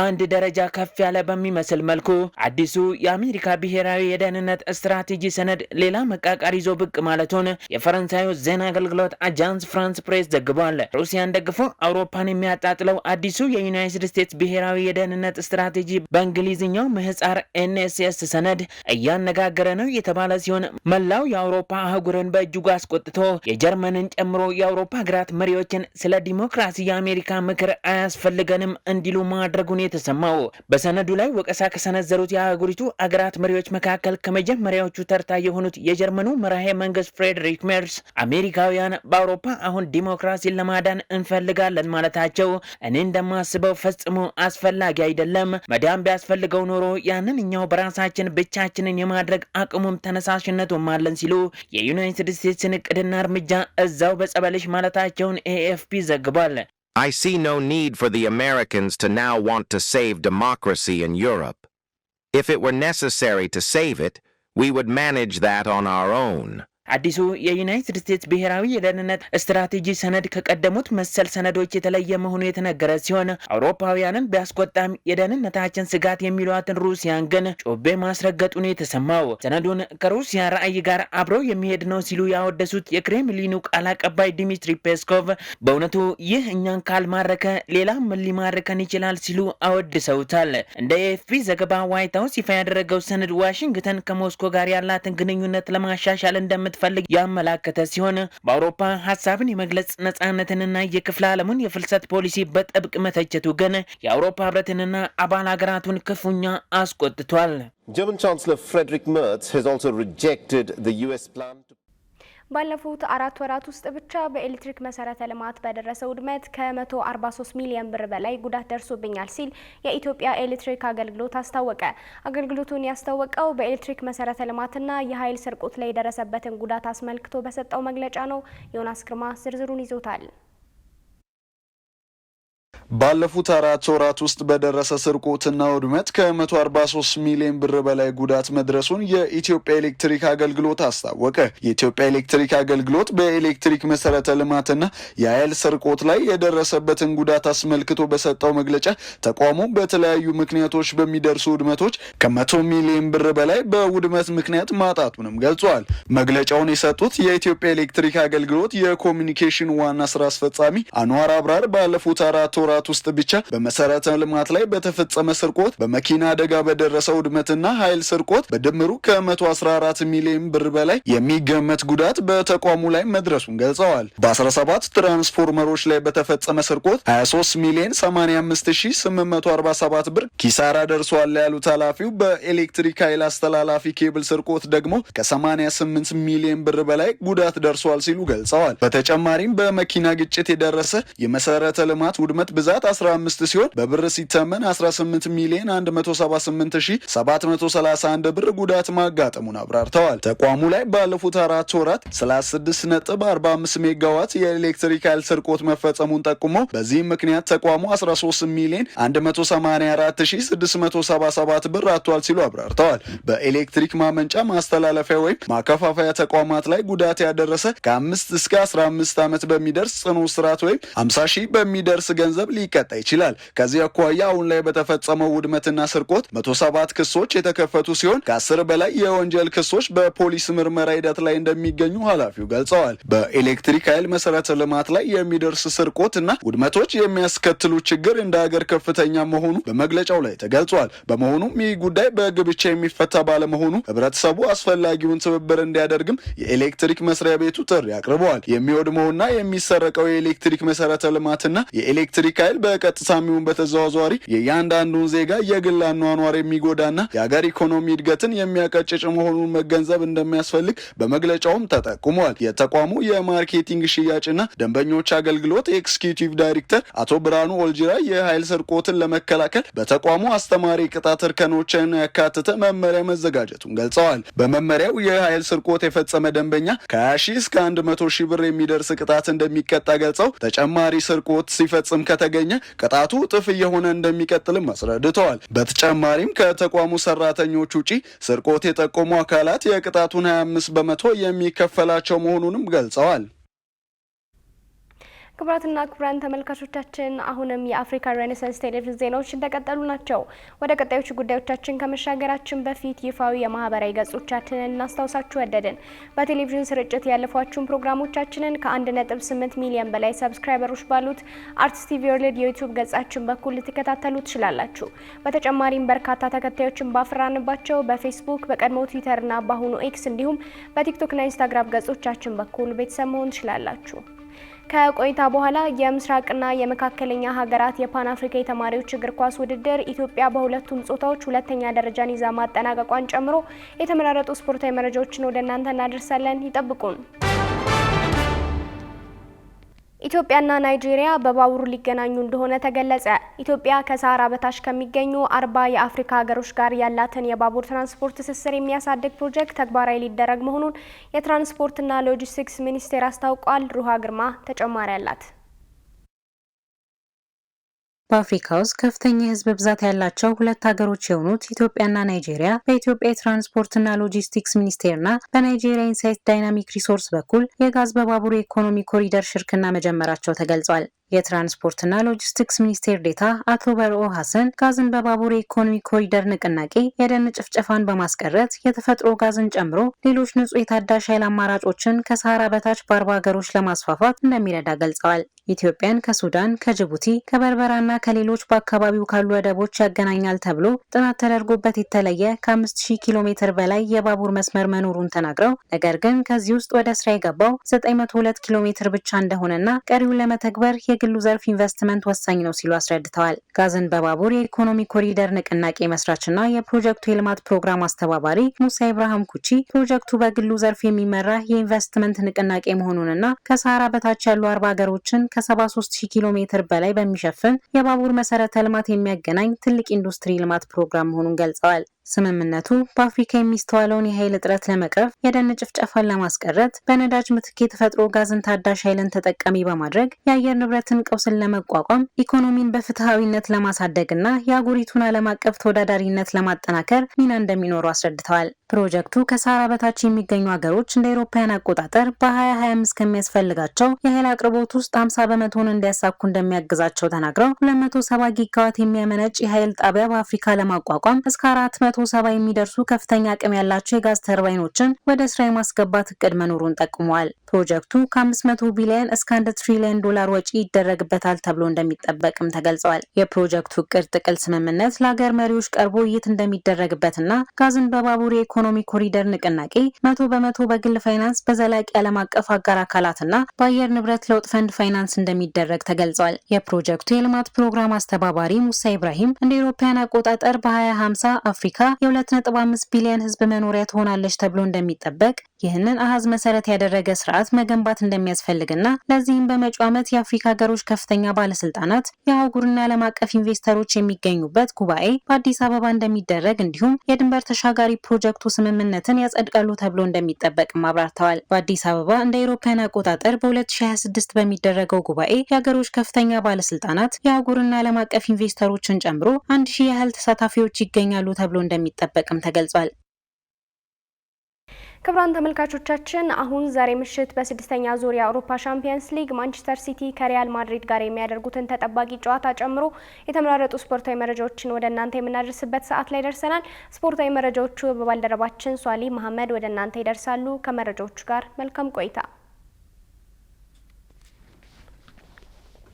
አንድ ደረጃ ከፍ ያለ በሚመስል መልኩ አዲሱ የአሜሪካ ብሔራዊ የደህንነት ስትራቴጂ ሰነድ ሌላ መቃቃር ይዞ ብቅ ማለቱን የፈረንሳዩ ዜና አገልግሎት አጃንስ ፍራንስ ፕሬስ ዘግቧል። ሩሲያን ደግፎ አውሮፓን የሚያጣጥለው አዲሱ የዩናይትድ ስቴትስ ብሔራዊ የደህንነት ስትራቴጂ በእንግሊዝኛው ምህጻር NSS ሰነድ እያነጋገረ ነው የተባለ ሲሆን መላው የአውሮፓ አህጉርን በእጅጉ አስቆጥቶ የጀርመንን ጨምሮ የአውሮፓ ሀገራት መሪዎችን ስለ ዲሞክራሲ የአሜሪካ ምክር አያስፈልገንም እንዲሉ ማድረጉን የተሰማው በሰነዱ ላይ ወቀሳ ከሰነዘሩት የአህጉሪቱ አገራት መሪዎች መካከል ከመጀመሪያዎቹ ተርታ የሆኑት የጀርመኑ መራሄ መንግስት ፍሬድሪክ ሜርስ አሜሪካውያን በአውሮፓ አሁን ዲሞክራሲን ለማዳን እንፈልጋለን ማለታቸው እኔ እንደማስበው ፈጽሞ አስፈላጊ አይደለም። መዳን ቢያስፈልገው ኖሮ ያንን እኛው በራሳችን ብቻችንን የማድረግ አቅሙም ተነሳሽነቱም አለን ሲሉ የዩናይትድ ስቴትስን እቅድና እርምጃ እዛው በጸበልሽ ማለታቸውን AFP ዘግቧል። I see no need for the Americans to now want to save democracy in Europe. If it were necessary to save it, we would manage that on our own. አዲሱ የዩናይትድ ስቴትስ ብሔራዊ የደህንነት ስትራቴጂ ሰነድ ከቀደሙት መሰል ሰነዶች የተለየ መሆኑ የተነገረ ሲሆን አውሮፓውያንን ቢያስቆጣም የደህንነታችን ስጋት የሚሏትን ሩሲያን ግን ጮቤ ማስረገጡን የተሰማው ሰነዱን ከሩሲያ ራዕይ ጋር አብሮ የሚሄድ ነው ሲሉ ያወደሱት የክሬምሊኑ ቃል አቀባይ ዲሚትሪ ፔስኮቭ በእውነቱ ይህ እኛን ካልማረከ ሌላ ምን ሊማርከን ይችላል ሲሉ አወድሰውታል። እንደ AFP ዘገባ ዋይት ሀውስ ይፋ ያደረገው ሰነድ ዋሽንግተን ከሞስኮ ጋር ያላትን ግንኙነት ለማሻሻል እንደምትፈልግ ያመላከተ ሲሆን በአውሮፓ ሀሳብን የመግለጽ ነጻነትንና የክፍለ ዓለሙን የፍልሰት ፖሊሲ በጥብቅ መተቸቱ ግን የአውሮፓ ህብረትንና አባል ሀገራቱን ክፉኛ አስቆጥቷል። German Chancellor Friedrich Merz has also rejected the US plan to ባለፉት 4 ወራት ውስጥ ብቻ በኤሌክትሪክ መሰረተ ልማት በደረሰው ውድመት ከ143 ሚሊዮን ብር በላይ ጉዳት ደርሶብኛል ሲል የኢትዮጵያ ኤሌክትሪክ አገልግሎት አስታወቀ። አገልግሎቱን ያስታወቀው በኤሌክትሪክ መሰረተ ልማትና የኃይል ስርቆት ላይ የደረሰበትን ጉዳት አስመልክቶ በሰጠው መግለጫ ነው። ዮናስ ግርማ ዝርዝሩን ይዞታል። ባለፉት 4 ወራት ውስጥ በደረሰ ስርቆትና ውድመት ከ143 ሚሊዮን ብር በላይ ጉዳት መድረሱን የኢትዮጵያ ኤሌክትሪክ አገልግሎት አስታወቀ። የኢትዮጵያ ኤሌክትሪክ አገልግሎት በኤሌክትሪክ መሰረተ ልማትና የኃይል ስርቆት ላይ የደረሰበትን ጉዳት አስመልክቶ በሰጠው መግለጫ ተቋሙ በተለያዩ ምክንያቶች በሚደርሱ ውድመቶች ከ100 ሚሊዮን ብር በላይ በውድመት ምክንያት ማጣቱንም ገልጿል። መግለጫውን የሰጡት የኢትዮጵያ ኤሌክትሪክ አገልግሎት የኮሚኒኬሽን ዋና ስራ አስፈጻሚ አንዋር አብራር ባለፉት 4 ወራት ውስጥ ብቻ በመሰረተ ልማት ላይ በተፈጸመ ስርቆት፣ በመኪና አደጋ በደረሰው ውድመትና ኃይል ስርቆት በድምሩ ከ114 ሚሊዮን ብር በላይ የሚገመት ጉዳት በተቋሙ ላይ መድረሱን ገልጸዋል። በ17 ትራንስፎርመሮች ላይ በተፈጸመ ስርቆት 23 ሚሊዮን 85847 ብር ኪሳራ ደርሷል ያሉት ኃላፊው በኤሌክትሪክ ኃይል አስተላላፊ ኬብል ስርቆት ደግሞ ከ88 ሚሊዮን ብር በላይ ጉዳት ደርሷል ሲሉ ገልጸዋል። በተጨማሪም በመኪና ግጭት የደረሰ የመሰረተ ልማት ውድመት ብዛት 15 ሲሆን በብር ሲተመን 18 ሚሊዮን 173731 ብር ጉዳት ማጋጠሙን አብራርተዋል። ተቋሙ ላይ ባለፉት 4 ወራት 36.45 ሜጋዋት የኤሌክትሪክ ኃይል ስርቆት መፈጸሙን ጠቁሞ በዚህም ምክንያት ተቋሙ 13 ሚሊዮን 184677 ብር አጥቷል ሲሉ አብራርተዋል። በኤሌክትሪክ ማመንጫ ማስተላለፊያ ወይም ማከፋፈያ ተቋማት ላይ ጉዳት ያደረሰ ከ5 እስከ 15 ዓመት በሚደርስ ጽኑ እስራት ወይም 50 ሺህ በሚደርስ ገንዘብ ሊቀጣ ይችላል። ከዚህ አኳያ አሁን ላይ በተፈጸመው ውድመትና ስርቆት 107 ክሶች የተከፈቱ ሲሆን ከ10 በላይ የወንጀል ክሶች በፖሊስ ምርመራ ሂደት ላይ እንደሚገኙ ኃላፊው ገልጸዋል። በኤሌክትሪክ ኃይል መሰረተ ልማት ላይ የሚደርስ ስርቆትና ውድመቶች የሚያስከትሉ ችግር እንደ ሀገር ከፍተኛ መሆኑ በመግለጫው ላይ ተገልጿል። በመሆኑም ይህ ጉዳይ በሕግ ብቻ የሚፈታ ባለመሆኑ ህብረተሰቡ አስፈላጊውን ትብብር እንዲያደርግም የኤሌክትሪክ መስሪያ ቤቱ ጥሪ አቅርበዋል። የሚወድመውና የሚሰረቀው የኤሌክትሪክ መሰረተ ልማትና የኤሌክትሪክ ኃይል ኃይል በቀጥታም ይሁን በተዘዋዋሪ የእያንዳንዱን ዜጋ የግል አኗኗር የሚጎዳና የሀገር ኢኮኖሚ እድገትን የሚያቀጭጭ መሆኑን መገንዘብ እንደሚያስፈልግ በመግለጫውም ተጠቁሟል። የተቋሙ የማርኬቲንግ ሽያጭና ደንበኞች አገልግሎት ኤክስኪዩቲቭ ዳይሬክተር አቶ ብርሃኑ ኦልጂራ የኃይል ስርቆትን ለመከላከል በተቋሙ አስተማሪ ቅጣት እርከኖችን ያካተተ መመሪያ መዘጋጀቱን ገልጸዋል። በመመሪያው የኃይል ስርቆት የፈጸመ ደንበኛ ከ20 እስከ 100 ሺህ ብር የሚደርስ ቅጣት እንደሚቀጣ ገልጸው ተጨማሪ ስርቆት ሲፈጽም ከተገኘ ቅጣቱ እጥፍ እየሆነ እንደሚቀጥልም አስረድተዋል። በተጨማሪም ከተቋሙ ሰራተኞች ውጪ ስርቆት የጠቆሙ አካላት የቅጣቱን 25 በመቶ የሚከፈላቸው መሆኑንም ገልጸዋል። ክቡራትና ክቡራን ተመልካቾቻችን አሁንም የአፍሪካ ሬኔሳንስ ቴሌቪዥን ዜናዎች እንደቀጠሉ ናቸው። ወደ ቀጣዮቹ ጉዳዮቻችን ከመሻገራችን በፊት ይፋዊ የማህበራዊ ገጾቻችንን እናስታውሳችሁ ወደድን። በቴሌቪዥን ስርጭት ያለፏችሁን ፕሮግራሞቻችንን ከ1.8 ሚሊዮን በላይ ሰብስክራይበሮች ባሉት አርትስ ቲቪ ወርልድ የዩቲዩብ ገጻችን በኩል ልትከታተሉ ትችላላችሁ። በተጨማሪም በርካታ ተከታዮችን ባፈራንባቸው በፌስቡክ፣ በቀድሞ ትዊተርና በአሁኑ ኤክስ እንዲሁም በቲክቶክና ኢንስታግራም ገጾቻችን በኩል ቤተሰብ መሆን ትችላላችሁ። ከቆይታ በኋላ የምስራቅና የመካከለኛ ሀገራት የፓን አፍሪካ የተማሪዎች እግር ኳስ ውድድር ኢትዮጵያ በሁለቱም ጾታዎች ሁለተኛ ደረጃን ይዛ ማጠናቀቋን ጨምሮ የተመራረጡ ስፖርታዊ መረጃዎችን ወደ እናንተ እናደርሳለን። ይጠብቁን። ኢትዮጵያና ናይጄሪያ በባቡር ሊገናኙ እንደሆነ ተገለጸ። ኢትዮጵያ ከሳህራ በታች ከሚገኙ 40 የአፍሪካ ሀገሮች ጋር ያላትን የባቡር ትራንስፖርት ትስስር የሚያሳድግ ፕሮጀክት ተግባራዊ ሊደረግ መሆኑን የትራንስፖርትና ሎጂስቲክስ ሚኒስቴር አስታውቋል። ሩሃ ግርማ ተጨማሪ አላት። በአፍሪካ ውስጥ ከፍተኛ የህዝብ ብዛት ያላቸው ሁለት ሀገሮች የሆኑት ኢትዮጵያና ናይጄሪያ በኢትዮጵያ የትራንስፖርትና ሎጂስቲክስ ሚኒስቴርና በናይጄሪያ ኢንሳይት ዳይናሚክ ሪሶርስ በኩል የጋዝ በባቡር የኢኮኖሚ ኮሪደር ሽርክና መጀመራቸው ተገልጿል። የትራንስፖርትና ሎጂስቲክስ ሚኒስቴር ዴታ አቶ በርኦ ሐሰን ጋዝን በባቡር የኢኮኖሚ ኮሪደር ንቅናቄ የደን ጭፍጨፋን በማስቀረት የተፈጥሮ ጋዝን ጨምሮ ሌሎች ንጹህ የታዳሽ ኃይል አማራጮችን ከሰሃራ በታች በ40 ሀገሮች ለማስፋፋት እንደሚረዳ ገልጸዋል። ኢትዮጵያን ከሱዳን፣ ከጅቡቲ፣ ከበርበራና ከሌሎች በአካባቢው ካሉ ወደቦች ያገናኛል ተብሎ ጥናት ተደርጎበት የተለየ ከ5000 ኪሎ ሜትር በላይ የባቡር መስመር መኖሩን ተናግረው ነገር ግን ከዚህ ውስጥ ወደ ስራ የገባው 902 ኪሎ ሜትር ብቻ እንደሆነና ቀሪውን ለመተግበር የግሉ ዘርፍ ኢንቨስትመንት ወሳኝ ነው ሲሉ አስረድተዋል። ጋዝን በባቡር የኢኮኖሚ ኮሪደር ንቅናቄ መስራችና የፕሮጀክቱ የልማት ፕሮግራም አስተባባሪ ሙሳ ኢብራሂም ኩቺ ፕሮጀክቱ በግሉ ዘርፍ የሚመራ የኢንቨስትመንት ንቅናቄ መሆኑንና ከሰሃራ በታች ያሉ 40 ሀገሮችን ከ73000 ኪሎ ሜትር በላይ በሚሸፍን የባቡር መሰረተ ልማት የሚያገናኝ ትልቅ ኢንዱስትሪ ልማት ፕሮግራም መሆኑን ገልጸዋል። ስምምነቱ በአፍሪካ የሚስተዋለውን የኃይል እጥረት ለመቅረፍ፣ የደን ጭፍጨፋን ለማስቀረት፣ በነዳጅ ምትክ የተፈጥሮ ጋዝን ታዳሽ ኃይልን ተጠቃሚ በማድረግ የአየር ንብረትን ቀውስን ለመቋቋም፣ ኢኮኖሚን በፍትሃዊነት ለማሳደግና የአህጉሪቱን ዓለም አቀፍ ተወዳዳሪነት ለማጠናከር ሚና እንደሚኖሩ አስረድተዋል። ፕሮጀክቱ ከሰሃራ በታች የሚገኙ ሀገሮች እንደ አውሮፓውያን አቆጣጠር በ2025 ከሚያስፈልጋቸው የኃይል አቅርቦት ውስጥ 50 በመቶን እንዲያሳኩ እንደሚያግዛቸው ተናግረው 270 ጊጋዋት የሚያመነጭ የኃይል ጣቢያ በአፍሪካ ለማቋቋም እስከ 470 የሚደርሱ ከፍተኛ አቅም ያላቸው የጋዝ ተርባይኖችን ወደ ስራ የማስገባት እቅድ መኖሩን ጠቁመዋል። ፕሮጀክቱ ከ500 ቢሊዮን እስከ 1 ትሪሊዮን ዶላር ወጪ ይደረግበታል ተብሎ እንደሚጠበቅም ተገልጿል። የፕሮጀክቱ እቅድ ጥቅል ስምምነት ለሀገር መሪዎች ቀርቦ ውይይት እንደሚደረግበትና ጋዝን በባቡር የኢኮኖሚ ኮሪደር ንቅናቄ 100 በመቶ በግል ፋይናንስ በዘላቂ ዓለም አቀፍ አጋር አካላትና በአየር ንብረት ለውጥ ፈንድ ፋይናንስ እንደሚደረግ ተገልጿል። የፕሮጀክቱ የልማት ፕሮግራም አስተባባሪ ሙሳ ኢብራሂም እንደ አውሮፓውያን አቆጣጠር በ2050 አፍሪካ የ2.5 ቢሊዮን ህዝብ መኖሪያ ትሆናለች ተብሎ እንደሚጠበቅ ይህንን አሃዝ መሰረት ያደረገ ስርዓት መገንባት እንደሚያስፈልግና ለዚህም በመጪው ዓመት የአፍሪካ ሀገሮች ከፍተኛ ባለስልጣናት የአህጉርና ዓለም አቀፍ ኢንቨስተሮች የሚገኙበት ጉባኤ በአዲስ አበባ እንደሚደረግ እንዲሁም የድንበር ተሻጋሪ ፕሮጀክቱ ስምምነትን ያጸድቃሉ ተብሎ እንደሚጠበቅም አብራርተዋል። በአዲስ አበባ እንደ አውሮፓውያን አቆጣጠር በ2026 በሚደረገው ጉባኤ የሀገሮች ከፍተኛ ባለስልጣናት የአህጉርና ዓለም አቀፍ ኢንቨስተሮችን ጨምሮ 1000 ያህል ተሳታፊዎች ይገኛሉ ተብሎ እንደሚጠበቅም ተገልጿል። ክቡራን ተመልካቾቻችን አሁን ዛሬ ምሽት በስድስተኛ ዙር የአውሮፓ ሻምፒየንስ ሊግ ማንቸስተር ሲቲ ከሪያል ማድሪድ ጋር የሚያደርጉትን ተጠባቂ ጨዋታ ጨምሮ የተመራረጡ ስፖርታዊ መረጃዎችን ወደ እናንተ የምናደርስበት ሰዓት ላይ ደርሰናል። ስፖርታዊ መረጃዎቹ በባልደረባችን ሷሊ መሐመድ ወደ እናንተ ይደርሳሉ። ከመረጃዎቹ ጋር መልካም ቆይታ።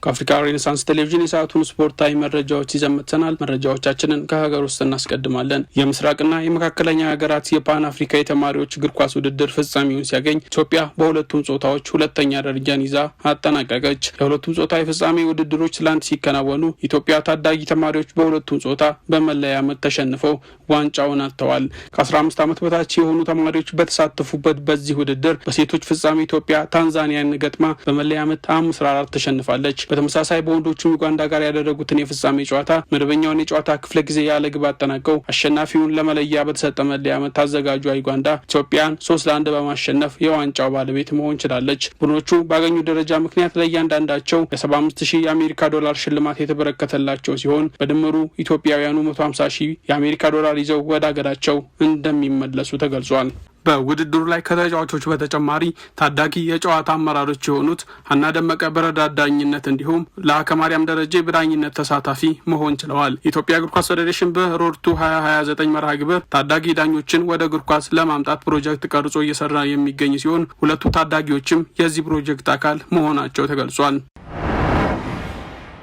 ከአፍሪካ ሬኔሳንስ ቴሌቪዥን የሰዓቱን ስፖርታዊ መረጃዎች ይዘምተናል። መረጃዎቻችንን ከሀገር ውስጥ እናስቀድማለን። የምስራቅና የመካከለኛ ሀገራት የፓን አፍሪካ የተማሪዎች እግር ኳስ ውድድር ፍጻሜውን ሲያገኝ ኢትዮጵያ በሁለቱም ጾታዎች ሁለተኛ ደረጃን ይዛ አጠናቀቀች። የሁለቱም ጾታ የፍጻሜ ውድድሮች ትላንት ሲከናወኑ ኢትዮጵያ ታዳጊ ተማሪዎች በሁለቱም ጾታ በመለያ ምት ተሸንፈው ዋንጫውን አጥተዋል። ከ15 ዓመት በታች የሆኑ ተማሪዎች በተሳተፉበት በዚህ ውድድር በሴቶች ፍጻሜ ኢትዮጵያ ታንዛኒያን ገጥማ በመለያ ምት 5-4 ተሸንፋለች። በተመሳሳይ በወንዶቹም ዩጋንዳ ጋር ያደረጉትን የፍጻሜ ጨዋታ መደበኛውን የጨዋታ ክፍለ ጊዜ ያለ ግብ አጠናቀው አሸናፊውን ለመለያ በተሰጠ መለያ ምት አዘጋጇ ዩጋንዳ ኢትዮጵያን 3-1 በማሸነፍ የዋንጫው ባለቤት መሆን ችላለች። ቡድኖቹ ባገኙ ደረጃ ምክንያት ለእያንዳንዳቸው የ75,000 የአሜሪካ ዶላር ሽልማት የተበረከተላቸው ሲሆን በድምሩ ኢትዮጵያውያኑ 150,000 የአሜሪካ ዶላር ይዘው ወደ ሀገራቸው እንደሚመለሱ ተገልጿል። በውድድሩ ላይ ከተጫዋቾች በተጨማሪ ታዳጊ የጨዋታ አመራሮች የሆኑት ሀና ደመቀ በረዳት ዳኝነት እንዲሁም ለአከማሪያም ደረጃ በዳኝነት ተሳታፊ መሆን ችለዋል። ኢትዮጵያ እግር ኳስ ፌዴሬሽን በሮድቱ 2029 መርሃ ግብር ታዳጊ ዳኞችን ወደ እግር ኳስ ለማምጣት ፕሮጀክት ቀርጾ እየሰራ የሚገኝ ሲሆን ሁለቱ ታዳጊዎችም የዚህ ፕሮጀክት አካል መሆናቸው ተገልጿል።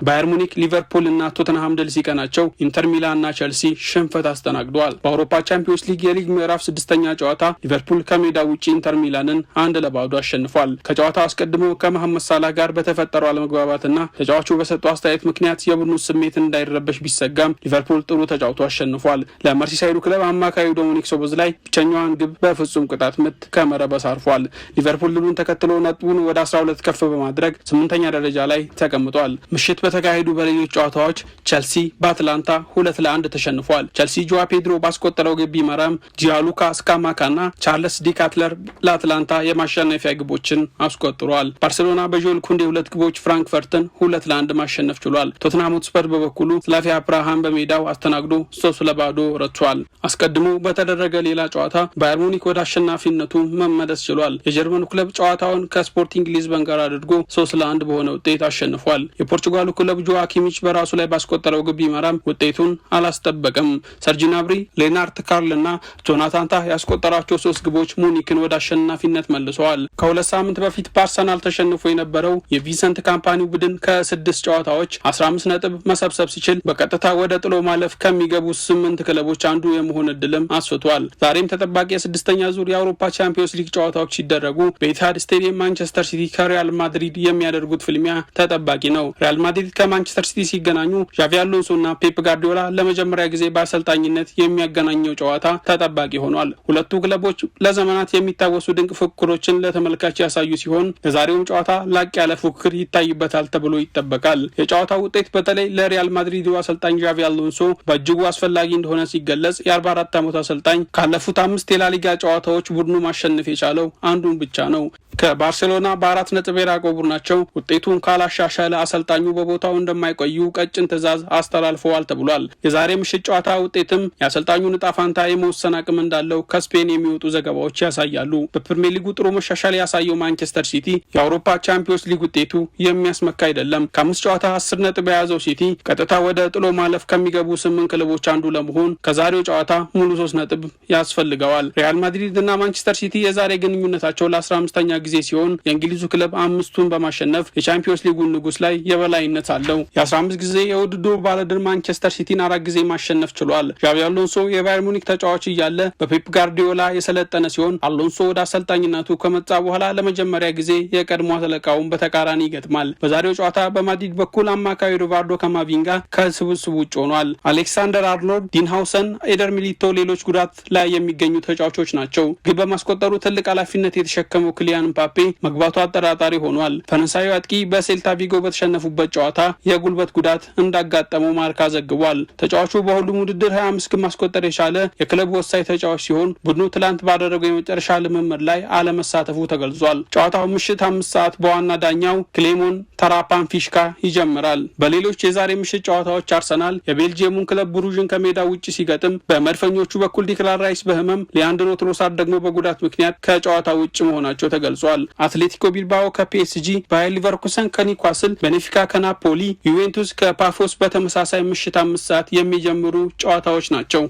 ባየር ሙኒክ፣ ሊቨርፑል እና ቶተንሃም ድል ሲቀናቸው ኢንተር ሚላን እና ቸልሲ ሽንፈት አስተናግደዋል። በአውሮፓ ቻምፒዮንስ ሊግ የሊግ ምዕራፍ 6ኛ ጨዋታ ሊቨርፑል ከሜዳ ውጪ ኢንተር ሚላንን 1-0 አሸንፏል። ከጨዋታው አስቀድሞ ከመሐመድ ሳላህ ጋር በተፈጠረው አለመግባባትና ተጫዋቹ በሰጠው አስተያየት ምክንያት የቡድኑ ስሜት እንዳይረበሽ ቢሰጋም ሊቨርፑል ጥሩ ተጫውቶ አሸንፏል። ለመርሲሳይዱ ክለብ አማካዩ ዶሚኒክ ሶቦዝላይ ብቸኛዋን ግብ በፍጹም ቅጣት ምት ከመረብ አሳርፏል። ሊቨርፑል ድሉን ተከትሎ ነጥቡን ወደ 12 ከፍ በማድረግ 8ኛ ደረጃ ላይ ተቀምጧል። ምሽት በተካሄዱ በሌሎች ጨዋታዎች ቸልሲ በአትላንታ 2-1 ተሸንፏል። ቸልሲ ጆዋ ፔድሮ ባስቆጠረው ግብ ቢመራም ጂያሉካ ስካማካና ቻርልስ ዲካትለር ለአትላንታ የማሸነፊያ ግቦችን አስቆጥሯል። ባርሴሎና በጆል ኩንዴ 2 ግቦች ፍራንክፈርትን 2-1 ማሸነፍ ችሏል። ቶትናም ሆትስፐር በበኩሉ ስላቪያ ፕራሃን በሜዳው አስተናግዶ 3-0 ረቷል። አስቀድሞ በተደረገ ሌላ ጨዋታ ባየር ሙኒክ ወደ አሸናፊነቱ መመለስ ችሏል። የጀርመኑ ክለብ ጨዋታውን ከስፖርቲንግ ሊዝበን ጋር አድርጎ 3-1 በሆነ ውጤት አሸንፏል። የፖርቹጋሉ ክለብ ጆዋኪሚች በራሱ ላይ ባስቆጠረው ግብ ቢመራም ውጤቱን አላስጠበቀም። ሰርጂ ናብሪ፣ ሌናርት ካርልና ጆናታን ታህ ያስቆጠራቸው 3 ግቦች ሙኒክን ወደ አሸናፊነት መልሰዋል። ከ2 ሳምንት በፊት በአርሰናል ተሸንፎ የነበረው የቪንሰንት ካምፓኒው ቡድን ከ6 ጨዋታዎች 15 ነጥብ መሰብሰብ ሲችል በቀጥታ ወደ ጥሎ ማለፍ ከሚገቡ 8 ክለቦች አንዱ የመሆን እድልም አስፍቷል። ዛሬም ተጠባቂ የ6ኛ ዙር የአውሮፓ ቻምፒዮንስ ሊግ ጨዋታዎች ሲደረጉ በኢትሃድ ስቴዲየም ማንቸስተር ሲቲ ከሪያል ማድሪድ የሚያደርጉት ፍልሚያ ተጠባቂ ነው። ሪያል ማድሪድ ከማንቸስተር ሲቲ ሲገናኙ ዣቪ አሎንሶና ፔፕ ጋርዲዮላ ለመጀመሪያ ጊዜ በአሰልጣኝነት የሚያገናኘው ጨዋታ ተጠባቂ ሆኗል። ሁለቱ ክለቦች ለዘመናት የሚታወሱ ድንቅ ፉክክሮችን ለተመልካች ያሳዩ ሲሆን የዛሬውም ጨዋታ ላቅ ያለ ፉክክር ይታይበታል ተብሎ ይጠበቃል። የጨዋታው ውጤት በተለይ ለሪያል ማድሪድ አሰልጣኝ ዣቪ አሎንሶ በእጅጉ አስፈላጊ እንደሆነ ሲገለጽ የ44 ዓመቱ አሰልጣኝ ካለፉት 5 የላሊጋ ጨዋታዎች ቡድኑ ማሸነፍ የቻለው አንዱን ብቻ ነው። ከባርሴሎና በ4 ነጥብ የራቀው ቡድናቸው ውጤቱን ካላሻሻለ አሰልጣኙ በቦታው እንደማይቆዩ ቀጭን ትዕዛዝ አስተላልፈዋል ተብሏል። የዛሬ ምሽት ጨዋታ ውጤትም የአሰልጣኙን ዕጣ ፋንታ የመወሰን አቅም እንዳለው ከስፔን የሚወጡ ዘገባዎች ያሳያሉ። በፕሪሚየር ሊጉ ጥሩ መሻሻል ያሳየው ማንቸስተር ሲቲ የአውሮፓ ቻምፒዮንስ ሊግ ውጤቱ የሚያስመካ አይደለም። ከ5 ጨዋታ 10 ነጥብ የያዘው ሲቲ ቀጥታ ወደ ጥሎ ማለፍ ከሚገቡ 8 ክለቦች አንዱ ለመሆን ከዛሬው ጨዋታ ሙሉ 3 ነጥብ ያስፈልገዋል። ሪያል ማድሪድ እና ማንቸስተር ሲቲ የዛሬ ግንኙነታቸው ለ15ኛ ጊዜ ሲሆን የእንግሊዙ ክለብ 5ቱን በማሸነፍ የቻምፒዮንስ ሊጉን ንጉስ ላይ የበላይነት አለው። የ15 ጊዜ የውድድሩ ባለድል ማንቸስተር ሲቲን 4 ጊዜ ማሸነፍ ችሏል። ዣቪ አሎንሶ የባየር ሙኒክ ተጫዋች እያለ በፔፕ ጋርዲዮላ የሰለጠነ ሲሆን አሎንሶ ወደ አሰልጣኝነቱ ከመጣ በኋላ ለመጀመሪያ ጊዜ የቀድሞ አለቃውን በተቃራኒ ይገጥማል። በዛሬው ጨዋታ በማድሪድ በኩል አማካዩ ሪቫርዶ ካማቪንጋ ከስብስቡ ውጭ ሆኗል። አሌክሳንደር አርኖልድ፣ ዲን ሃውሰን፣ ኤደር ሚሊቶ ሌሎች ጉዳት ላይ የሚገኙ ተጫዋቾች ናቸው። ግብ በማስቆጠሩ ትልቅ ኃላፊነት የተሸከመው ክሊያን ምባፔ መግባቱ አጠራጣሪ ሆኗል። ፈረንሳዊ አጥቂ በሴልታ ቪጎ በተሸነፉበት ጨዋታ የጉልበት ጉዳት እንዳጋጠመው ማርካ ዘግቧል። ተጫዋቹ በሁሉም ውድድር 25 ግብ ማስቆጠር የቻለ የክለቡ ወሳኝ ተጫዋች ሲሆን ቡድኑ ትላንት ባደረገው የመጨረሻ ልምምድ ላይ አለመሳተፉ ተገልጿል። ጨዋታው ምሽት 5 ሰዓት በዋና ዳኛው ክሌሞን ተራፓን ፊሽካ ይጀምራል። በሌሎች የዛሬ ምሽት ጨዋታዎች አርሰናል የቤልጂየሙን ክለብ ብሩዥን ከሜዳ ውጭ ሲገጥም በመድፈኞቹ በኩል ዲክላን ራይስ በህመም ሊያንድሮ ትሮሳርድ ደግሞ በጉዳት ምክንያት ከጨዋታ ውጭ መሆናቸው ተገልጿል። አትሌቲኮ ቢልባኦ ከፒኤስጂ፣ ባየር ሊቨርኩሰን ከኒውካስል፣ ቤኔፊካ ከናፖሊ፣ ዩቬንቱስ ከፓፎስ በተመሳሳይ ምሽት 5 ሰዓት የሚጀምሩ ጨዋታዎች ናቸው።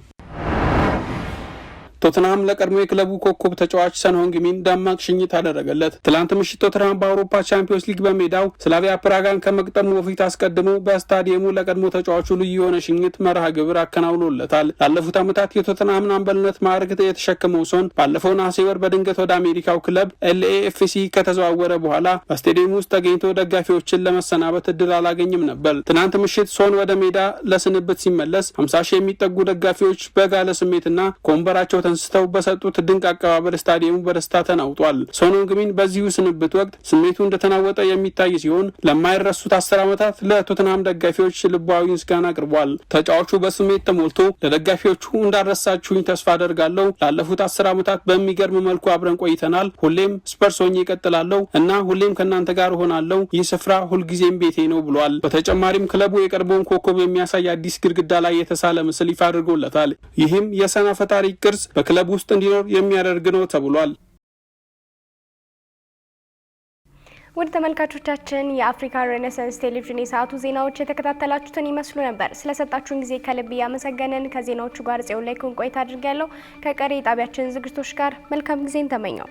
ቶተንሃም ለቀድሞ የክለቡ ኮከብ ተጫዋች ሰን ሆንግሚን ደማቅ ሽኝት አደረገለት። ትላንት ምሽት ቶተንሃም በአውሮፓ ቻምፒዮንስ ሊግ በሜዳው ስላቪያ ፕራጋን ከመቅጠሙ በፊት አስቀድሞ በስታዲየሙ ለቀድሞ ተጫዋቹ ልዩ የሆነ ሽኝት መርሃ ግብር አከናውኖለታል። ላለፉት ዓመታት የቶተንሃምን አምበልነት ማዕረግ የተሸከመው ሶን ባለፈው ነሐሴ ወር በድንገት ወደ አሜሪካው ክለብ LAFC ከተዘዋወረ በኋላ በስታዲየሙ ውስጥ ተገኝቶ ደጋፊዎችን ለመሰናበት እድል አላገኝም ነበር። ትናንት ምሽት ሶን ወደ ሜዳ ለስንብት ሲመለስ 50 ሺህ የሚጠጉ ደጋፊዎች በጋለ ስሜትና ከወንበራቸው ተንስተው በሰጡት ድንቅ አቀባበል ስታዲየሙ በደስታ ተናውጧል። ሶን ሆንግሚን በዚሁ ስንብት ወቅት ስሜቱ እንደተናወጠ የሚታይ ሲሆን ለማይረሱት 10 ዓመታት ለቶተንሃም ደጋፊዎች ልባዊ ምስጋና አቅርቧል። ተጫዋቹ በስሜት ተሞልቶ ለደጋፊዎቹ እንዳረሳችሁኝ ተስፋ አደርጋለሁ። ላለፉት 10 ዓመታት በሚገርም መልኩ አብረን ቆይተናል። ሁሌም ስፐርስ ሆኜ እቀጥላለሁ እና ሁሌም ከእናንተ ጋር እሆናለሁ። ይህ ስፍራ ሁልጊዜም ቤቴ ነው ብሏል። በተጨማሪም ክለቡ የቀድሞውን ኮከብ የሚያሳይ አዲስ ግድግዳ ላይ የተሳለ ምስል ይፋ አድርጎለታል። ይህም የሰና ፈጣሪ ቅርጽ በክለቡ ውስጥ እንዲኖር የሚያደርግ ነው ተብሏል። ውድ ተመልካቾቻችን የአፍሪካ ሬኔሳንስ ቴሌቪዥን የሰዓቱ ዜናዎች የተከታተላችሁትን ይመስሉ ነበር። ስለሰጣችሁን ጊዜ ከልብ ያመሰገንን። ከዜናዎቹ ጋር ጽዮን ላይ ቆይታ አድርጌያለሁ። ከቀሪ ጣቢያችን ዝግጅቶች ጋር መልካም ጊዜን ተመኘው።